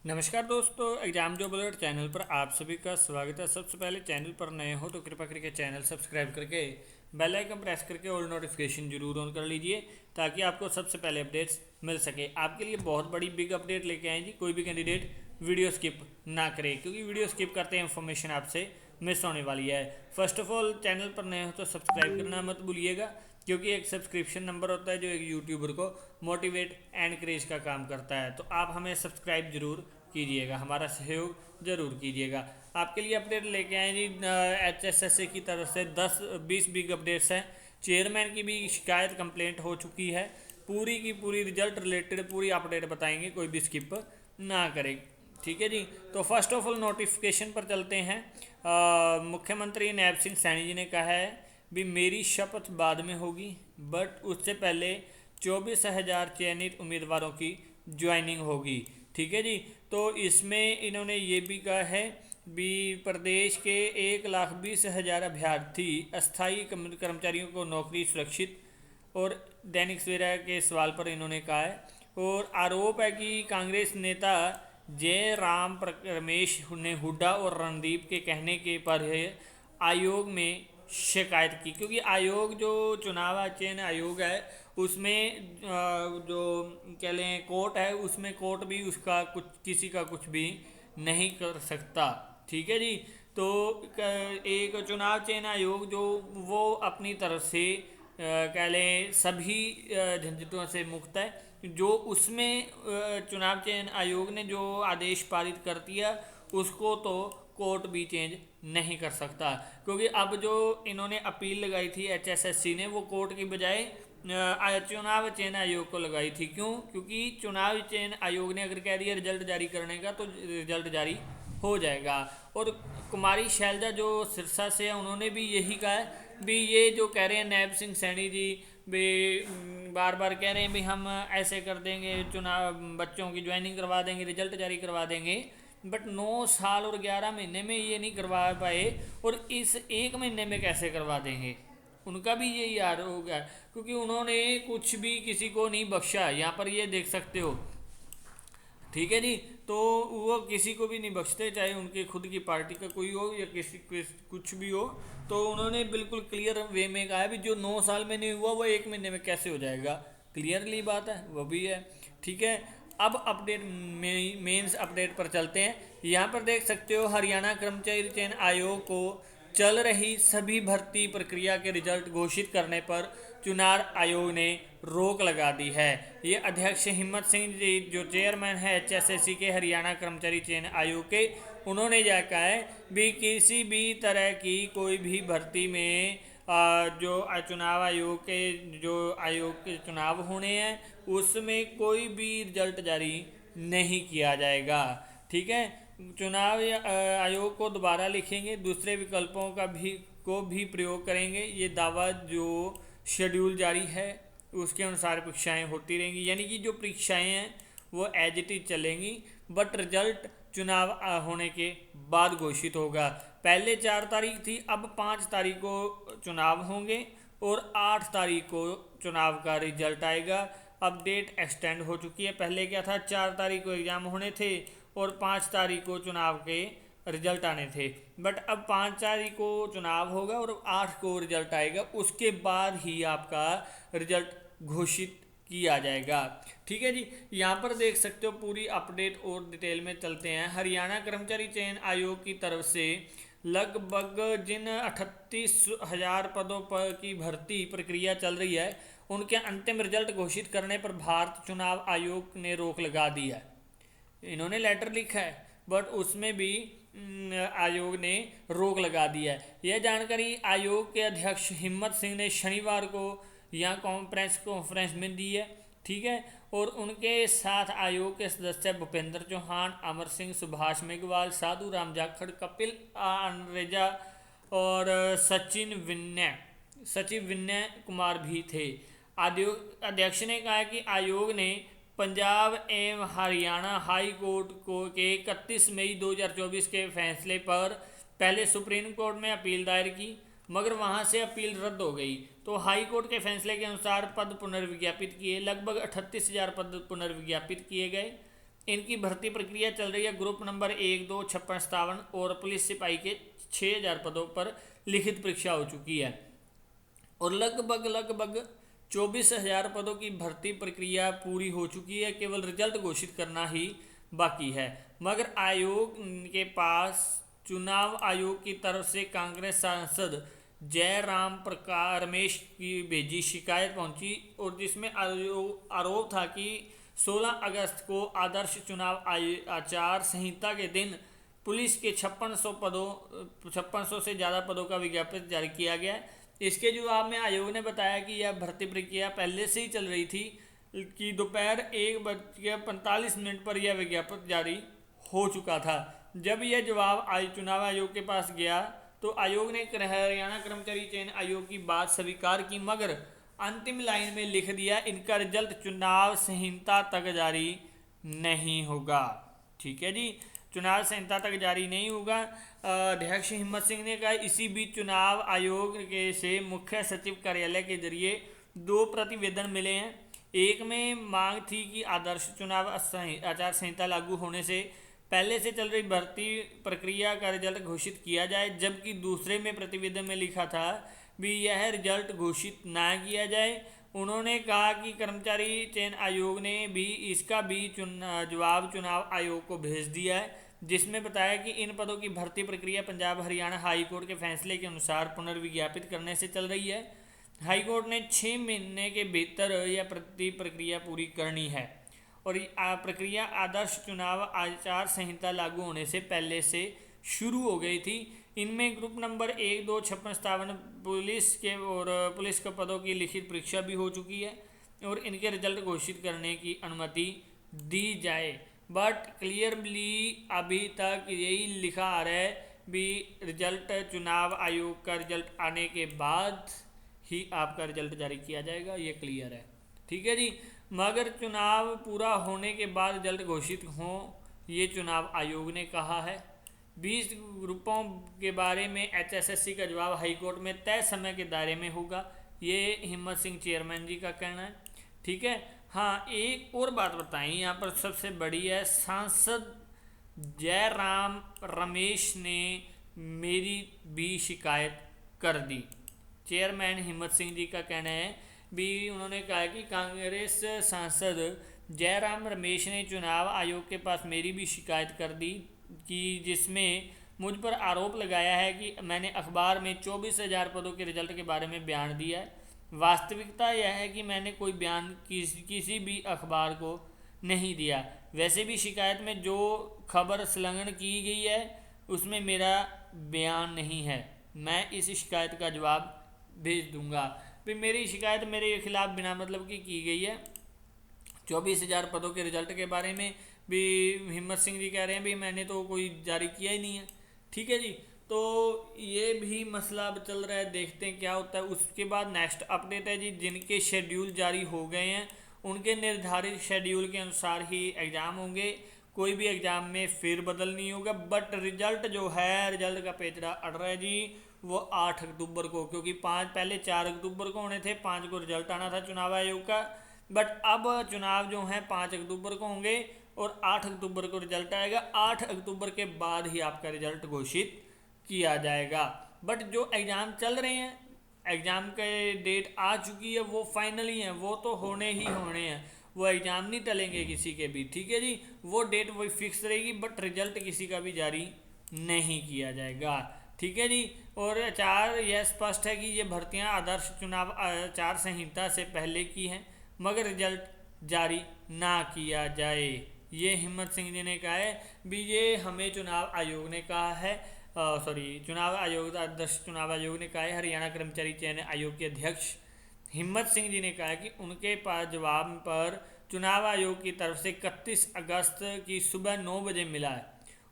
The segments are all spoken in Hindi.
नमस्कार दोस्तों, एग्जाम जॉब अलर्ट चैनल पर आप सभी का स्वागत है। सबसे पहले चैनल पर नए हो तो कृपया करके चैनल सब्सक्राइब करके बेल आइकन प्रेस करके ऑल नोटिफिकेशन जरूर ऑन कर लीजिए ताकि आपको सबसे पहले अपडेट्स मिल सके। आपके लिए बहुत बड़ी बिग अपडेट लेके आए जी। कोई भी कैंडिडेट वीडियो स्किप ना करे क्योंकि वीडियो स्किप करते हैं इन्फॉर्मेशन आपसे मिस होने वाली है। फर्स्ट ऑफ ऑल, चैनल पर नए हो तो सब्सक्राइब करना मत भूलिएगा क्योंकि एक सब्सक्रिप्शन नंबर होता है जो एक यूट्यूबर को मोटिवेट एंड क्रेज का काम करता है। तो आप हमें सब्सक्राइब जरूर कीजिएगा, हमारा सहयोग जरूर कीजिएगा। आपके लिए अपडेट लेके आए जी। HSSA की तरफ से 10-20 बिग अपडेट्स हैं। चेयरमैन की भी शिकायत कंप्लेंट हो चुकी है। पूरी की पूरी रिजल्ट रिलेटेड पूरी अपडेट बताएंगे, कोई भी स्किप ना करें। ठीक है जी। तो फर्स्ट ऑफ ऑल नोटिफिकेशन पर चलते हैं। मुख्यमंत्री नैब सिंह सैनी जी ने कहा है भी मेरी शपथ बाद में होगी, बट उससे पहले 24,000 चयनित उम्मीदवारों की ज्वाइनिंग होगी। ठीक है जी। तो इसमें इन्होंने ये भी कहा है भी प्रदेश के 1,20,000 अभ्यर्थी अस्थायी कर्मचारियों को नौकरी सुरक्षित। और दैनिक सवेरा के सवाल पर इन्होंने कहा है और आरोप है कि कांग्रेस नेता जय राम रमेश ने हुड्डा और रणदीप के कहने के पर आयोग में शिकायत की, क्योंकि आयोग जो चुनाव चयन आयोग है उसमें जो कह लें कोर्ट है, उसमें कोर्ट भी उसका कुछ किसी का कुछ भी नहीं कर सकता। ठीक है जी। तो एक चुनाव चयन आयोग जो वो अपनी तरफ से कह लें सभी झंझटों से मुक्त है। जो उसमें चुनाव चयन आयोग ने जो आदेश पारित कर दिया उसको तो कोर्ट भी चेंज नहीं कर सकता, क्योंकि अब जो इन्होंने अपील लगाई थी HSSC ने वो कोर्ट की बजाय चुनाव चयन आयोग को लगाई थी। क्यों? क्योंकि चुनाव चयन आयोग ने अगर कह दिया रिजल्ट जारी करने का तो रिजल्ट जारी हो जाएगा। और कुमारी शैलजा जो सिरसा से है उन्होंने भी यही कहा है भी ये जो कह रहे हैं नैब सिंह सैनी जी भी बार बार कह रहे हैं भी हम ऐसे कर देंगे, चुनाव बच्चों की ज्वाइनिंग करवा देंगे, रिजल्ट जारी करवा देंगे, बट 9 साल और 11 महीने में ये नहीं करवा पाए और इस एक महीने में कैसे करवा देंगे। उनका भी यही आरोप है क्योंकि उन्होंने कुछ भी किसी को नहीं बख्शा। यहाँ पर ये देख सकते हो। ठीक है जी। तो वो किसी को भी नहीं बख्शते, चाहे उनके खुद की पार्टी का कोई हो या कुछ भी हो। तो उन्होंने बिल्कुल क्लियर वे में कहा है भी जो 9 साल में नहीं हुआ वो एक महीने में कैसे हो जाएगा। क्लियरली बात है, वो भी है। ठीक है। अब अपडेट मेंस अपडेट पर चलते हैं। यहाँ पर देख सकते हो हरियाणा कर्मचारी चयन आयोग को चल रही सभी भर्ती प्रक्रिया के रिजल्ट घोषित करने पर चुनाव आयोग ने रोक लगा दी है। ये अध्यक्ष हिम्मत सिंह जी जो चेयरमैन है HSSC के हरियाणा कर्मचारी चयन आयोग के, उन्होंने यह कहा है भी किसी भी तरह की कोई भी भर्ती में जो चुनाव आयोग के चुनाव होने हैं उसमें कोई भी रिजल्ट जारी नहीं किया जाएगा। ठीक है। चुनाव आयोग को दोबारा लिखेंगे, दूसरे विकल्पों को भी प्रयोग करेंगे। ये दावा जो शेड्यूल जारी है उसके अनुसार परीक्षाएं होती रहेंगी, यानी कि जो परीक्षाएं हैं वो एज इट इज चलेंगी, बट रिजल्ट चुनाव होने के बाद घोषित होगा। पहले 4 तारीख थी, अब 5 तारीख को चुनाव होंगे और 8 तारीख को चुनाव का रिजल्ट आएगा। अब डेट एक्सटेंड हो चुकी है। पहले क्या था, 4 तारीख को एग्ज़ाम होने थे और 5 तारीख को चुनाव के रिजल्ट आने थे, बट अब 5 तारीख को चुनाव होगा और 8 को रिजल्ट आएगा, उसके बाद ही आपका रिजल्ट घोषित किया जाएगा। ठीक है जी। यहाँ पर देख सकते हो पूरी अपडेट और डिटेल में चलते हैं। हरियाणा कर्मचारी चयन आयोग की तरफ से लगभग जिन 38,000 पदों पर की भर्ती प्रक्रिया चल रही है उनके अंतिम रिजल्ट घोषित करने पर भारत चुनाव आयोग ने रोक लगा दी है। इन्होंने लेटर लिखा है बट उसमें भी आयोग ने रोक लगा दी है। यह जानकारी आयोग के अध्यक्ष हिम्मत सिंह ने शनिवार को यहाँ प्रेस कॉन्फ्रेंस में दी है। ठीक है। और उनके साथ आयोग के सदस्य भूपेंद्र चौहान, अमर सिंह, सुभाष मेघवाल, साधु राम जाखड़, कपिल अनरेजा और सचिव विनय कुमार भी थे। आयोग अध्यक्ष ने कहा कि आयोग ने पंजाब एवं हरियाणा हाई कोर्ट के 31 मई 2024 के फैसले पर पहले सुप्रीम कोर्ट में अपील दायर की, मगर वहां से अपील रद्द हो गई। तो हाई कोर्ट के फैसले के अनुसार पद पुनर्विज्ञापित किए। लगभग 38,000 पद पुनर्विज्ञापित किए गए। इनकी भर्ती प्रक्रिया चल रही है। ग्रुप नंबर 1, 2, 56, 57 और पुलिस सिपाही के 6000 पदों पर लिखित परीक्षा हो चुकी है और लगभग 24,000 पदों की भर्ती प्रक्रिया पूरी हो चुकी है। केवल रिजल्ट घोषित करना ही बाकी है। मगर आयोग के पास चुनाव आयोग की तरफ से कांग्रेस सांसद जयराम प्रकाश रमेश की भेजी शिकायत पहुंची और जिसमें आरोप था कि 16 अगस्त को आदर्श चुनाव आचार संहिता के दिन पुलिस के 5600 से ज़्यादा पदों का विज्ञापन जारी किया गया। इसके जवाब में आयोग ने बताया कि यह भर्ती प्रक्रिया पहले से ही चल रही थी कि दोपहर 1:45 पर यह विज्ञापन जारी हो चुका था। जब यह जवाब चुनाव आयोग के पास गया तो आयोग ने हरियाणा कर्मचारी चयन आयोग की बात स्वीकार की, मगर अंतिम लाइन में लिख दिया इनका रिजल्ट चुनाव संहिता तक जारी नहीं होगा। ठीक है जी, चुनाव संहिता तक जारी नहीं होगा। अध्यक्ष हिम्मत सिंह ने कहा। इसी बीच चुनाव आयोग के से मुख्य सचिव कार्यालय के जरिए 2 प्रतिवेदन मिले हैं। एक में मांग थी कि आदर्श चुनाव आचार संहिता लागू होने से पहले से चल रही भर्ती प्रक्रिया का रिजल्ट घोषित किया जाए, जबकि दूसरे में प्रतिवेदन में लिखा था भी यह रिजल्ट घोषित ना किया जाए। उन्होंने कहा कि कर्मचारी चयन आयोग ने भी इसका भी जवाब चुनाव आयोग को भेज दिया है, जिसमें बताया कि इन पदों की भर्ती प्रक्रिया पंजाब हरियाणा हाई कोर्ट के फैसले के अनुसार पुनर्विज्ञापित करने से चल रही है। हाई कोर्ट ने 6 महीने के भीतर यह प्रक्रिया पूरी करनी है और प्रक्रिया आदर्श चुनाव आचार संहिता लागू होने से पहले से शुरू हो गई थी। इनमें ग्रुप नंबर 1, 2, 56, 57 पुलिस के पदों की लिखित परीक्षा भी हो चुकी है और इनके रिजल्ट घोषित करने की अनुमति दी जाए। बट क्लियरली अभी तक यही लिखा आ रहा है भी रिजल्ट चुनाव आयोग का रिजल्ट आने के बाद ही आपका रिजल्ट जारी किया जाएगा, ये क्लियर है। ठीक है जी, मगर चुनाव पूरा होने के बाद रिजल्ट घोषित हो, ये चुनाव आयोग ने कहा है। 20 ग्रुपों के बारे में HSSC का जवाब हाईकोर्ट में तय समय के दायरे में होगा, ये हिम्मत सिंह चेयरमैन जी का कहना है। ठीक है। हाँ, एक और बात बताएं यहाँ पर सबसे बड़ी है, सांसद जयराम रमेश ने मेरी भी शिकायत कर दी। चेयरमैन हिम्मत सिंह जी का कहना है भी उन्होंने कहा कि कांग्रेस सांसद जयराम रमेश ने चुनाव आयोग के पास मेरी भी शिकायत कर दी कि जिसमें मुझ पर आरोप लगाया है कि मैंने अखबार में 24,000 पदों के रिजल्ट के बारे में बयान दिया है। वास्तविकता यह है कि मैंने कोई बयान किसी भी अखबार को नहीं दिया। वैसे भी शिकायत में जो खबर संलग्न की गई है उसमें मेरा बयान नहीं है। मैं इस शिकायत का जवाब भेज दूंगा। भी मेरी शिकायत मेरे खिलाफ बिना मतलब की गई है। 24,000 पदों के रिजल्ट के बारे में भी हिम्मत सिंह जी कह रहे हैं भी मैंने तो कोई जारी किया ही नहीं है। ठीक है जी, तो ये भी मसला अब चल रहा है, देखते हैं क्या होता है। उसके बाद नेक्स्ट अपडेट है जी, जिनके शेड्यूल जारी हो गए हैं उनके निर्धारित शेड्यूल के अनुसार ही एग्ज़ाम होंगे, कोई भी एग्ज़ाम में फेरबदल नहीं होगा। बट रिजल्ट जो है, रिजल्ट का पेचड़ा अड़ रहा है जी, वो 8 अक्टूबर को, क्योंकि पहले 4 अक्टूबर को होने थे, 5 को रिजल्ट आना था चुनाव आयोग का। बट अब चुनाव जो हैं 5 अक्टूबर को होंगे और 8 अक्टूबर को रिजल्ट आएगा। 8 अक्टूबर के बाद ही आपका रिजल्ट घोषित किया जाएगा। बट जो एग्ज़ाम चल रहे हैं, एग्ज़ाम के डेट आ चुकी है, वो फाइनली हैं, वो तो होने ही होने हैं, वो एग्ज़ाम नहीं टलेंगे किसी के भी। ठीक है जी, वो डेट वही फिक्स रहेगी, बट रिजल्ट किसी का भी जारी नहीं किया जाएगा। ठीक है जी, और यह स्पष्ट है कि ये भर्तियां आदर्श चुनाव आचार संहिता से पहले की हैं, मगर रिजल्ट जारी ना किया जाए, ये हिम्मत सिंह जी ने कहा है भी। ये हमें चुनाव आयोग ने कहा है, चुनाव आयोग, आदर्श चुनाव आयोग ने कहा है। हरियाणा कर्मचारी चयन आयोग के अध्यक्ष हिम्मत सिंह जी ने कहा कि उनके पास जवाब पर चुनाव आयोग की तरफ से 31 अगस्त की सुबह 9 बजे मिला है।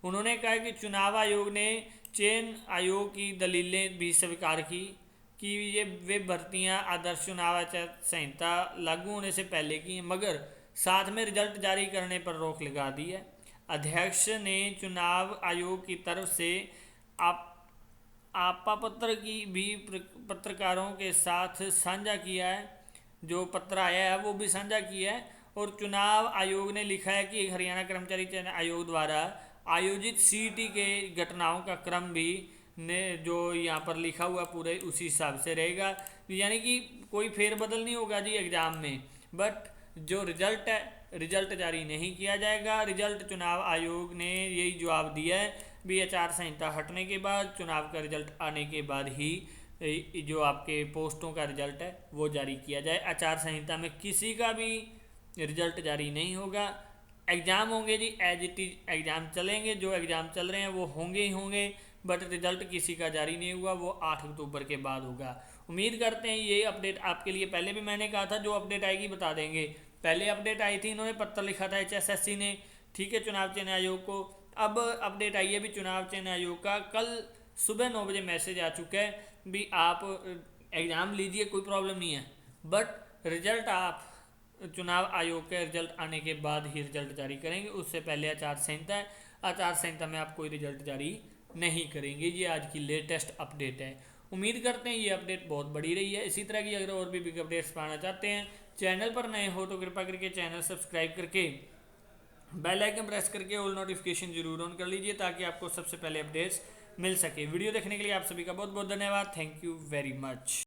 उन्होंने कहा कि चुनाव आयोग ने चयन आयोग की दलीलें भी स्वीकार की कि ये वे भर्तियां आदर्श चुनाव आचार संहिता लागू होने से पहले की हैं, मगर साथ में रिजल्ट जारी करने पर रोक लगा दी है। अध्यक्ष ने चुनाव आयोग की तरफ से आपा पत्र की भी पत्रकारों के साथ साझा किया है, जो पत्र आया है वो भी साझा किया है। और चुनाव आयोग ने लिखा है कि हरियाणा कर्मचारी चयन आयोग द्वारा आयोजित सीईटी के घटनाओं का क्रम भी ने जो यहाँ पर लिखा हुआ पूरे उसी हिसाब से रहेगा, यानी कि कोई फेरबदल नहीं होगा जी एग्ज़ाम में। बट जो रिजल्ट है, रिजल्ट जारी नहीं किया जाएगा। रिजल्ट चुनाव आयोग ने यही जवाब दिया है भी आचार संहिता हटने के बाद, चुनाव का रिजल्ट आने के बाद ही जो आपके पोस्टों का रिजल्ट है वो जारी किया जाए। आचार संहिता में किसी का भी रिजल्ट जारी नहीं होगा। एग्ज़ाम होंगे जी, एज इट इज एग्ज़ाम चलेंगे, जो एग्ज़ाम चल रहे हैं वो होंगे ही होंगे, बट रिजल्ट किसी का जारी नहीं हुआ, वो 8 अक्टूबर के बाद होगा। उम्मीद करते हैं ये अपडेट आपके लिए, पहले भी मैंने कहा था जो अपडेट आएगी बता देंगे। पहले अपडेट आई थी, इन्होंने पत्र लिखा था HSSC ने, ठीक है, चुनाव चयन आयोग को। अब अपडेट आई है भी चुनाव चयन आयोग का, कल सुबह 9 बजे मैसेज आ चुका है भी आप एग्ज़ाम लीजिए, कोई प्रॉब्लम नहीं है, बट रिजल्ट आप चुनाव आयोग के रिजल्ट आने के बाद ही रिजल्ट जारी करेंगे, उससे पहले आचार संहिता है, आचार संहिता में आप कोई रिजल्ट जारी नहीं करेंगे। ये आज की लेटेस्ट अपडेट है। उम्मीद करते हैं ये अपडेट बहुत बड़ी रही है। इसी तरह की अगर और भी बिग अपडेट्स पाना चाहते हैं, चैनल पर नए हो तो कृपया करके चैनल सब्सक्राइब करके बेल आइकन प्रेस करके ऑल नोटिफिकेशन जरूर ऑन कर लीजिए, ताकि आपको सबसे पहले अपडेट्स मिल सके। वीडियो देखने के लिए आप सभी का बहुत बहुत धन्यवाद। Thank you very much.